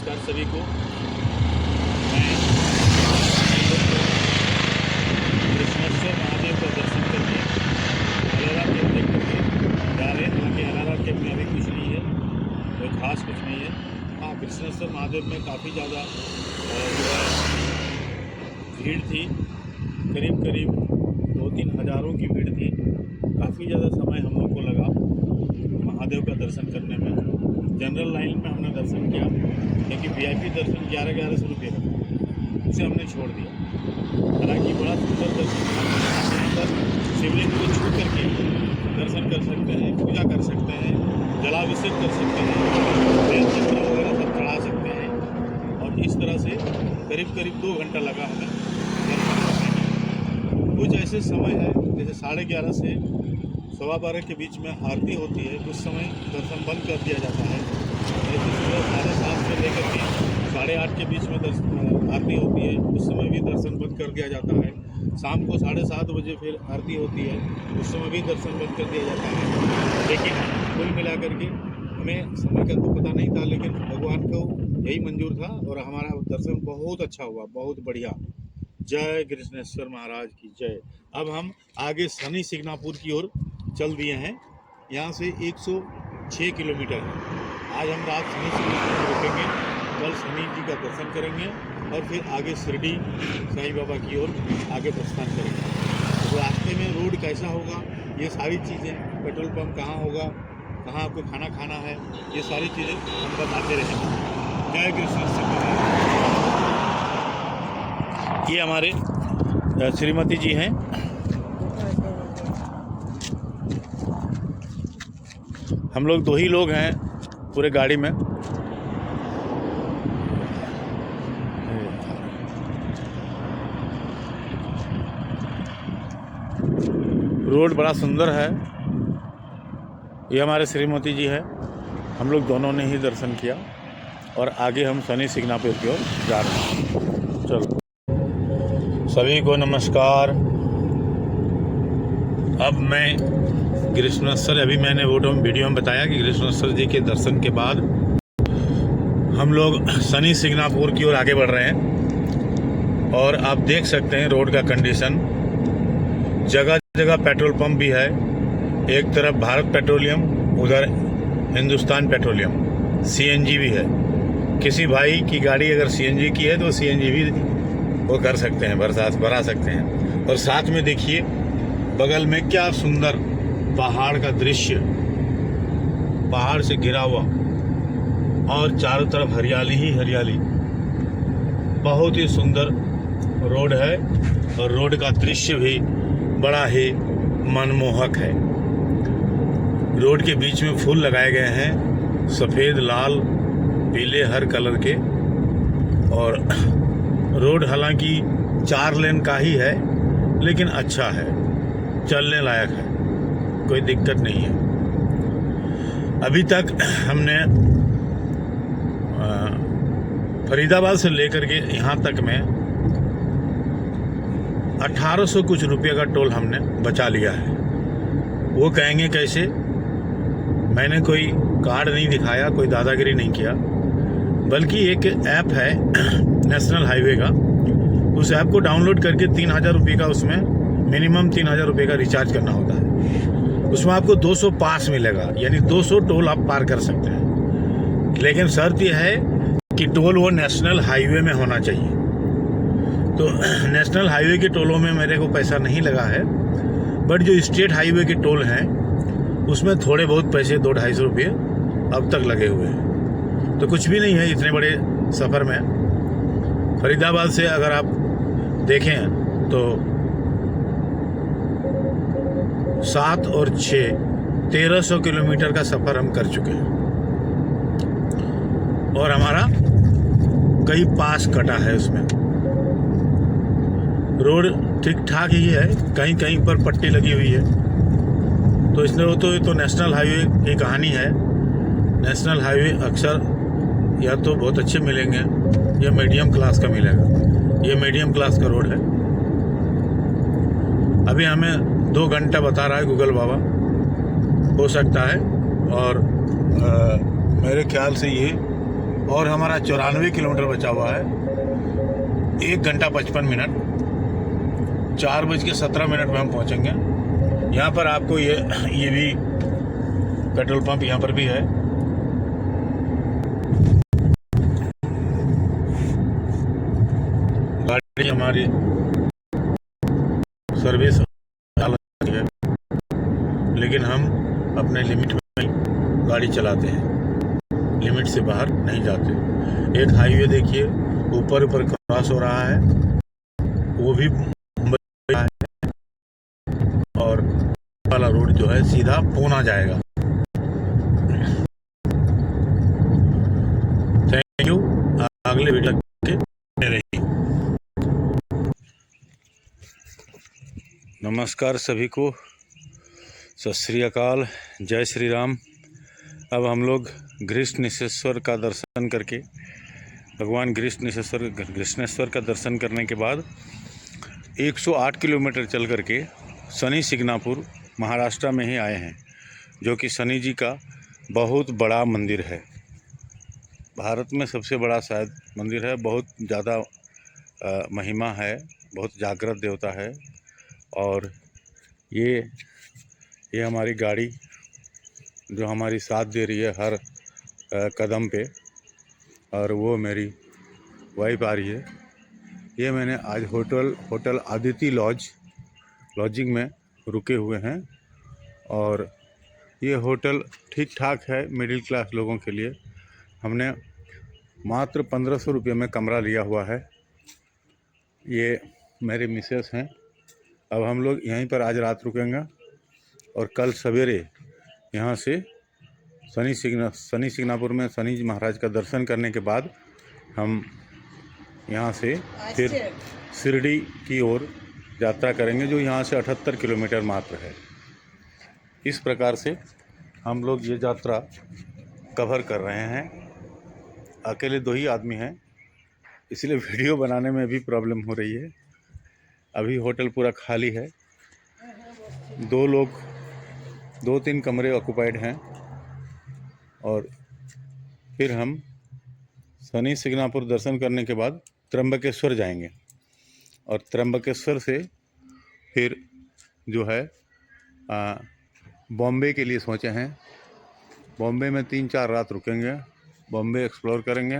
नमस्कार सभी को। मैं कृष्णेश्वर महादेव का दर्शन करके अलारा केव देख करके जा रहे हैं। हालांकि अलारा केव में अभी कुछ नहीं है, कोई खास कुछ नहीं है। हाँ, कृष्णेश्वर महादेव में काफ़ी ज़्यादा भीड़ थी, करीब करीब 2-3 हज़ारों की भीड़ थी। काफ़ी ज़्यादा समय हम लोग को लगा महादेव का दर्शन करने में। जनरल लाइन में हमने दर्शन किया, लेकिन वीआईपी दर्शन 1100 रुपये का, उसे हमने छोड़ दिया। हालांकि बड़ा सुंदर दर्शन था। शिवलिंग को छू करके दर्शन कर सकते हैं, पूजा कर सकते हैं, जलाभिषेक कर सकते हैं, बेलपत्र वगैरह सब चढ़ा सकते हैं। और इस तरह से करीब करीब 2 घंटा लगा हमें दर्शन करने में। कुछ ऐसे समय है जैसे 11:30 से 12:15 के बीच में आरती होती है, उस समय दर्शन बंद कर दिया जाता है। जैसे सुबह 7:30 से लेकर के 8:30 के बीच में आरती होती है, उस समय भी दर्शन बंद कर दिया जाता है। शाम को 7:30 बजे फिर आरती होती है, उस समय भी दर्शन बंद कर दिया जाता है। लेकिन कुल मिलाकर के हमें समय का तो पता नहीं था, लेकिन भगवान को यही मंजूर था और हमारा दर्शन बहुत अच्छा हुआ, बहुत बढ़िया। जय कृष्णेश्वर महाराज की जय। अब हम आगे शनि सिग्नापुर की ओर चल दिए हैं। यहाँ से 106 किलोमीटर है। आज हम रात शनि सिग्नापुर में रुकेंगे, कल शनि जी का दर्शन करेंगे और फिर आगे शिरडी साईं बाबा की ओर आगे प्रस्थान करेंगे। तो रास्ते में रोड कैसा होगा, ये सारी चीज़ें, पेट्रोल पंप कहाँ होगा, कहाँ आपको खाना खाना है, ये सारी चीज़ें हम बताते रहेंगे। जय कृष्ण। ये हमारे श्रीमती जी हैं। हम लोग 2 ही लोग हैं पूरे गाड़ी में। रोड बड़ा सुंदर है। ये हमारे श्रीमती जी है। हम लोग दोनों ने ही दर्शन किया और आगे हम शनि सिग्नापुर की ओर जा रहे हैं। चलो सभी को नमस्कार। अब मैं कृष्णेश्वर, अभी मैंने वीडियो में बताया कि कृष्णेश्वर जी के दर्शन के बाद हम लोग शनि सिग्नापुर की ओर आगे बढ़ रहे हैं। और आप देख सकते हैं रोड का कंडीशन, जगह जगह पेट्रोल पंप भी है। एक तरफ भारत पेट्रोलियम, उधर हिंदुस्तान पेट्रोलियम। सीएनजी भी है। किसी भाई की गाड़ी अगर सीएनजी की है तो सीएनजी भी वो कर सकते हैं, भरा सकते हैं। और साथ में देखिए बगल में क्या सुंदर पहाड़ का दृश्य, पहाड़ से घिरा हुआ और चारों तरफ हरियाली ही हरियाली। बहुत ही सुंदर रोड है और रोड का दृश्य भी बड़ा ही मनमोहक है। रोड के बीच में फूल लगाए गए हैं, सफ़ेद, लाल, पीले, हर कलर के। और रोड हालांकि 4 लेन का ही है, लेकिन अच्छा है, चलने लायक है, कोई दिक्कत नहीं है। अभी तक हमने फरीदाबाद से लेकर के यहाँ तक में 1800 कुछ रुपये का टोल हमने बचा लिया है। वो कहेंगे कैसे? मैंने कोई कार्ड नहीं दिखाया, कोई दादागिरी नहीं किया, बल्कि एक ऐप है नेशनल हाईवे का। उस ऐप को डाउनलोड करके 3000 रुपये का, उसमें मिनिमम 3000 रुपये का रिचार्ज करना होता है। उसमें आपको 200 पास मिलेगा, यानी 200 टोल आप पार कर सकते हैं। लेकिन शर्त यह है कि टोल वो नेशनल हाईवे में होना चाहिए। तो नेशनल हाईवे के टोलों में मेरे को पैसा नहीं लगा है, बट जो स्टेट हाईवे के टोल हैं उसमें थोड़े बहुत पैसे 200-250 रुपये अब तक लगे हुए हैं। तो कुछ भी नहीं है इतने बड़े सफ़र में। फरीदाबाद से अगर आप देखें तो 7 और 6 1300 किलोमीटर का सफ़र हम कर चुके हैं और हमारा कई पास कटा है। उसमें रोड ठीक ठाक ही है, कहीं कहीं पर पट्टी लगी हुई है। तो इसलिए तो नेशनल हाईवे की कहानी है। नेशनल हाईवे अक्सर या तो बहुत अच्छे मिलेंगे या मीडियम क्लास का मिलेगा। ये मीडियम क्लास का रोड है। अभी हमें 2 घंटा बता रहा है गूगल बाबा, हो सकता है। और मेरे ख्याल से ये और हमारा 94 किलोमीटर बचा हुआ है। 1 घंटा 55 मिनट, 4:17 में हम पहुंचेंगे। यहाँ पर आपको ये भी पेट्रोल पंप यहाँ पर भी है। गाड़ी हमारी सर्विस है, लेकिन हम अपने लिमिट में गाड़ी चलाते हैं, लिमिट से बाहर नहीं जाते। एक हाईवे देखिए ऊपर क्रॉस हो रहा है, वो भी मुंबई है, और वाला रोड जो है सीधा पूना जाएगा। Thank you. अगले वीडियो के रहिए। नमस्कार सभी को, सत श्री अकाल, जय श्री राम। अब हम लोग घृष्णेश्वर का दर्शन करके, भगवान घृष्णेश्वर का दर्शन करने के बाद 108 किलोमीटर चल करके शनि सिंगनापुर महाराष्ट्र में ही आए हैं, जो कि शनि जी का बहुत बड़ा मंदिर है। भारत में सबसे बड़ा शायद मंदिर है। बहुत ज़्यादा महिमा है, बहुत जागृत देवता है। और ये हमारी गाड़ी जो हमारी साथ दे रही है हर कदम पे, और वो मेरी वाइफ आ रही है। ये मैंने आज होटल आदिति लॉजिंग में रुके हुए हैं, और ये होटल ठीक ठाक है मिडिल क्लास लोगों के लिए। हमने मात्र 1500 रुपये में कमरा लिया हुआ है। ये मेरे मिसेस हैं। अब हम लोग यहीं पर आज रात रुकेंगे, और कल सवेरे यहाँ से शनि सिंगनापुर में शनि जी महाराज का दर्शन करने के बाद हम यहाँ से फिर शिरडी की ओर यात्रा करेंगे, जो यहाँ से 78 किलोमीटर मात्र है। इस प्रकार से हम लोग ये यात्रा कवर कर रहे हैं। अकेले 2 ही आदमी हैं, इसलिए वीडियो बनाने में भी प्रॉब्लम हो रही है। अभी होटल पूरा खाली है, 2-3 कमरे ऑक्युपाइड हैं। और फिर हम शनि सिंगनापुर दर्शन करने के बाद त्र्यंबकेश्वर जाएंगे, और त्र्यंबकेश्वर से फिर जो है बॉम्बे के लिए सोचे हैं। बॉम्बे में 3-4 रात रुकेंगे, बॉम्बे एक्सप्लोर करेंगे,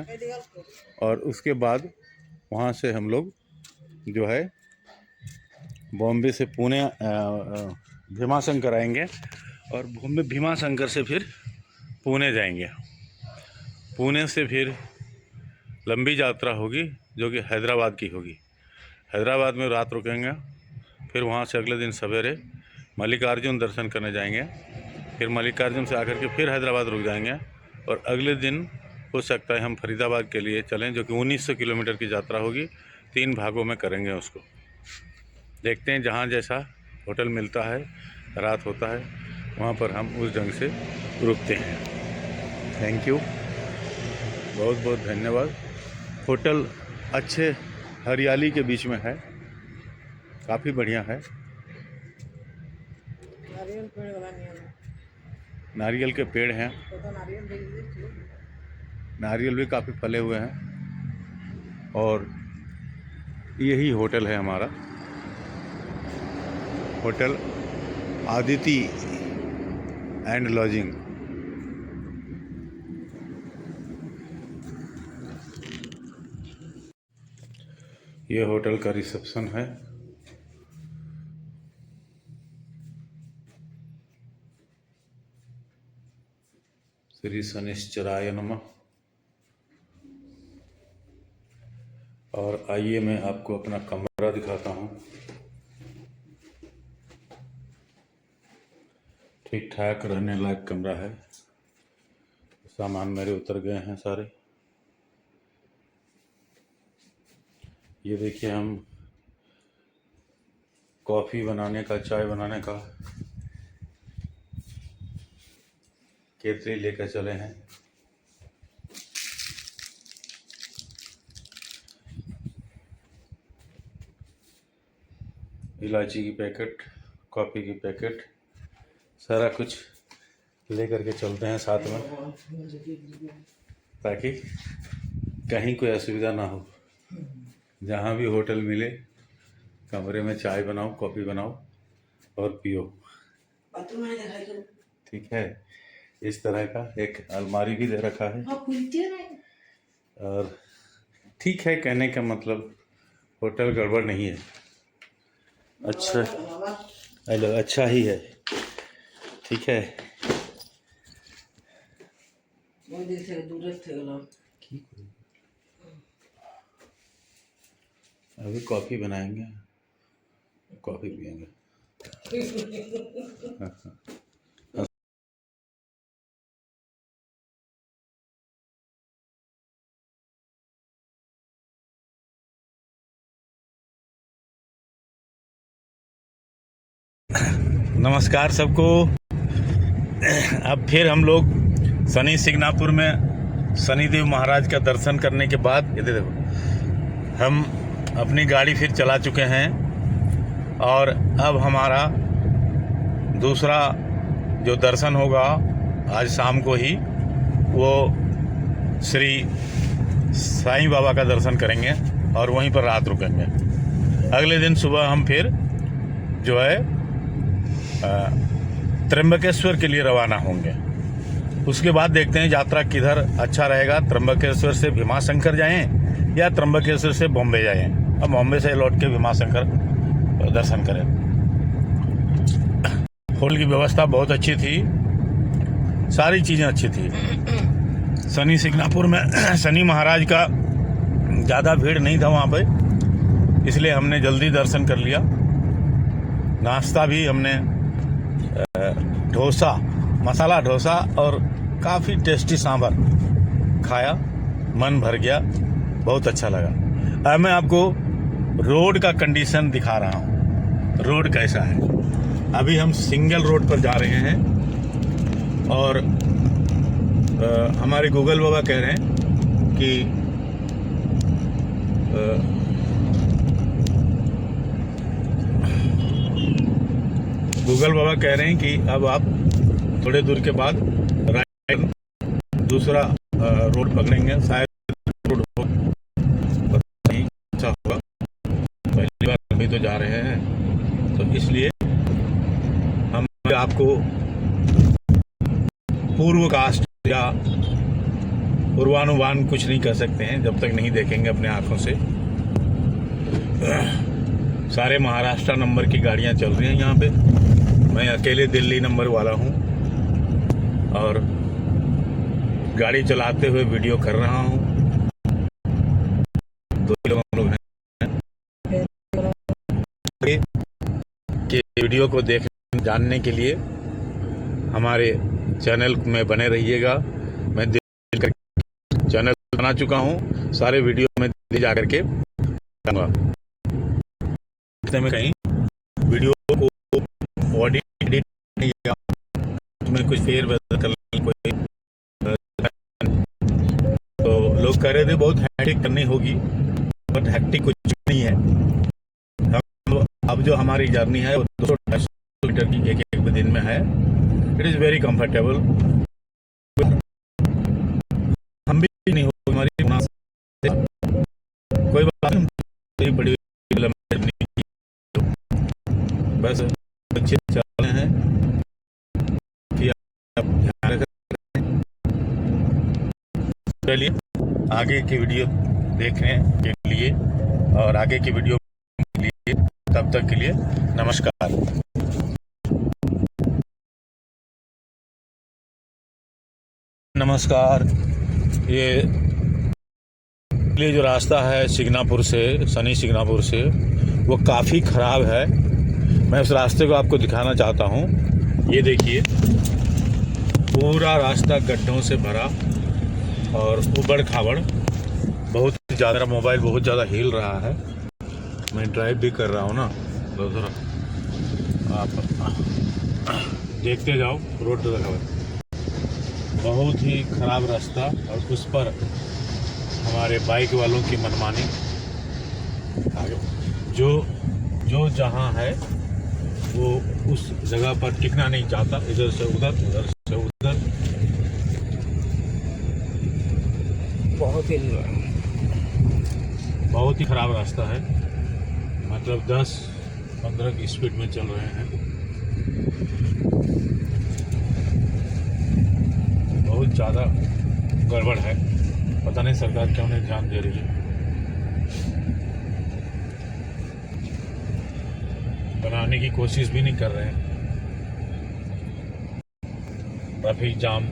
और उसके बाद वहाँ से हम लोग जो है बॉम्बे से पुणे भीमाशंकर आएंगे, और बॉम्बे भीमाशंकर से फिर पुणे जाएंगे। पुणे से फिर लंबी यात्रा होगी, जो कि हैदराबाद की होगी। हैदराबाद में रात रुकेंगे, फिर वहाँ से अगले दिन सवेरे मल्लिकार्जुन दर्शन करने जाएंगे। फिर मल्लिकार्जुन से आकर के फिर हैदराबाद रुक जाएंगे, और अगले दिन हो सकता है हम फरीदाबाद के लिए चलें, जो कि 1900 किलोमीटर की यात्रा होगी। 3 भागों में करेंगे उसको। देखते हैं, जहाँ जैसा होटल मिलता है, रात होता है, वहाँ पर हम उस ढंग से रुकते हैं। थैंक यू, बहुत बहुत धन्यवाद। होटल अच्छे हरियाली के बीच में है, काफ़ी बढ़िया है। नारियल के पेड़ हैं, नारियल भी काफ़ी फले हुए हैं। और यही होटल है हमारा, होटल आदिति एंड लॉजिंग। ये होटल का रिसेप्शन है। श्री शनिश्चराय नमः। और आइए मैं आपको अपना कमरा दिखाता हूँ। ठीक ठाक रहने लायक कमरा है। सामान मेरे उतर गए हैं सारे। ये देखिए, हम कॉफ़ी बनाने का, चाय बनाने का केतली लेकर चले हैं। इलायची की पैकेट, कॉफ़ी की पैकेट, सारा कुछ लेकर के चलते हैं साथ में। ताकि कहीं कोई असुविधा ना हो। जहाँ भी होटल मिले कमरे में चाय बनाओ, कॉफ़ी बनाओ और पियो। ठीक है, इस तरह का एक अलमारी भी दे रखा है। और ठीक है, कहने का मतलब होटल गड़बड़ नहीं है, अच्छा हेलो अच्छा ही है। ठीक है, अभी कॉफ़ी बनाएंगे, कॉफ़ी पियेंगे। नमस्कार सबको। अब फिर हम लोग शनि सिंगनापुर में शनिदेव महाराज का दर्शन करने के बाद ये देखो हम अपनी गाड़ी फिर चला चुके हैं और अब हमारा दूसरा जो दर्शन होगा आज शाम को ही, वो श्री साईं बाबा का दर्शन करेंगे और वहीं पर रात रुकेंगे। अगले दिन सुबह हम फिर जो है त्र्यंबकेश्वर के लिए रवाना होंगे। उसके बाद देखते हैं यात्रा किधर अच्छा रहेगा, त्र्यंबकेश्वर से भीमाशंकर जाएं या त्र्यंबकेश्वर से बॉम्बे जाएं। अब बॉम्बे से लौट के भीमाशंकर दर्शन करें। होटल की व्यवस्था बहुत अच्छी थी, सारी चीज़ें अच्छी थी। शनि सिंगनापुर में शनि महाराज का ज़्यादा भीड़ नहीं था वहाँ पे, इसलिए हमने जल्दी दर्शन कर लिया। नाश्ता भी हमने डोसा, मसाला डोसा और काफ़ी टेस्टी सांभर खाया, मन भर गया, बहुत अच्छा लगा। अब मैं आपको रोड का कंडीशन दिखा रहा हूँ, रोड कैसा है। अभी हम सिंगल रोड पर जा रहे हैं और हमारे गूगल बाबा कह रहे हैं कि गूगल बाबा कह रहे हैं कि अब आप थोड़े दूर के बाद राइट दूसरा रोड पकड़ेंगे। शायद रोड नहीं अच्छा होगा, पहली बार अभी तो जा रहे हैं, तो इसलिए हम आपको पूर्वकास्ट या पूर्वानुमान कुछ नहीं कर सकते हैं जब तक नहीं देखेंगे अपने आँखों से। सारे महाराष्ट्र नंबर की गाड़ियाँ चल रही हैं यहाँ पे, मैं अकेले दिल्ली नंबर वाला हूँ और गाड़ी चलाते हुए वीडियो कर रहा हूँ। 2 लोग हम लोग हैं कि वीडियो को देख जानने के लिए हमारे चैनल में बने रहिएगा। मैं चैनल बना चुका हूँ, सारे वीडियो में जा करके में कहीं वीडियो को ऑडिट या उसमें कुछ फेर बदल कर कोई, तो लोग कह रहे थे बहुत हैक्टिक करनी होगी, बट हैक्टिक कुछ नहीं है। हम अब जो हमारी जर्नी है वो 200-250 किलोमीटर की एक दिन में है। It is very comfortable. हम भी नहीं हो हमारी कोई बात नहीं, बड़ी बस अच्छे चल रहे हैं कि आप ध्यान रखें। चलिए आगे की वीडियो देखने के लिए और आगे की वीडियो के लिए तब तक के लिए नमस्कार। नमस्कार। ये जो रास्ता है सिंगनापुर से, शनि सिंगनापुर से, वो काफ़ी ख़राब है। मैं उस रास्ते को आपको दिखाना चाहता हूँ। ये देखिए पूरा रास्ता गड्ढों से भरा और उबड़ खाबड़, बहुत ज़्यादा, मोबाइल बहुत ज़्यादा हिल रहा है, मैं ड्राइव भी कर रहा हूँ ना, तो थोड़ा आप देखते जाओ। रोड तो देखा बहुत ही ख़राब रास्ता और उस पर हमारे बाइक वालों की मनमानी। जो जहाँ है वो उस जगह पर टिकना नहीं चाहता, इधर से उधर, उधर से उधर। बहुत ही ख़राब रास्ता है, मतलब 10-15 की स्पीड में चल रहे हैं। बहुत ज़्यादा गड़बड़ है, पता नहीं सरकार क्यों नहीं ध्यान दे रही है। बनाने की कोशिश भी नहीं कर रहे हैं। ट्रैफिक जाम,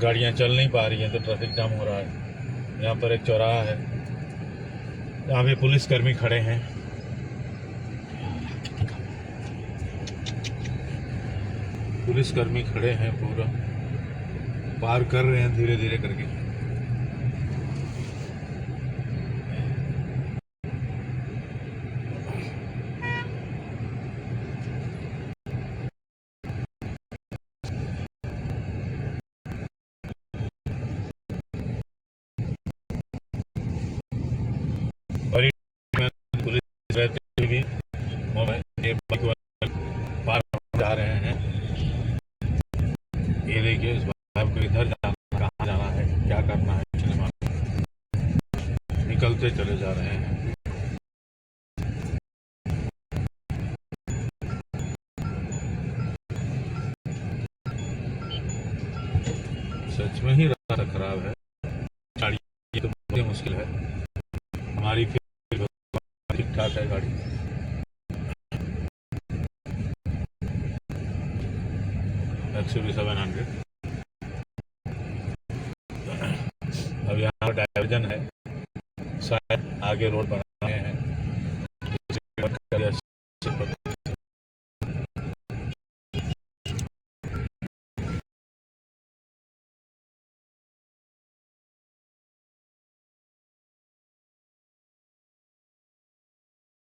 गाड़ियां चल नहीं पा रही हैं तो ट्रैफिक जाम हो रहा है। यहाँ पर एक चौराहा है, यहाँ पे पुलिसकर्मी खड़े हैं। पुलिसकर्मी खड़े हैं, पूरा पार कर रहे हैं धीरे धीरे करके। और ये पुलिस रहते हुए भी मोबाइल ये बाइक वाले पार जा रहे हैं। ये देखिए इस भाई को इधर जाना, कहाँ जाना है, क्या करना है, कुछ नहीं मालूम। निकलते चले जा रहे हैं। सच में ही रास्ता खराब है, गाड़ी ये तो बहुत ही मुश्किल है। हमारी फिर ठीक ठाक है गाड़ी। XUV 700। अब यहाँ पर डाइवर्जन है, शायद आगे रोड बना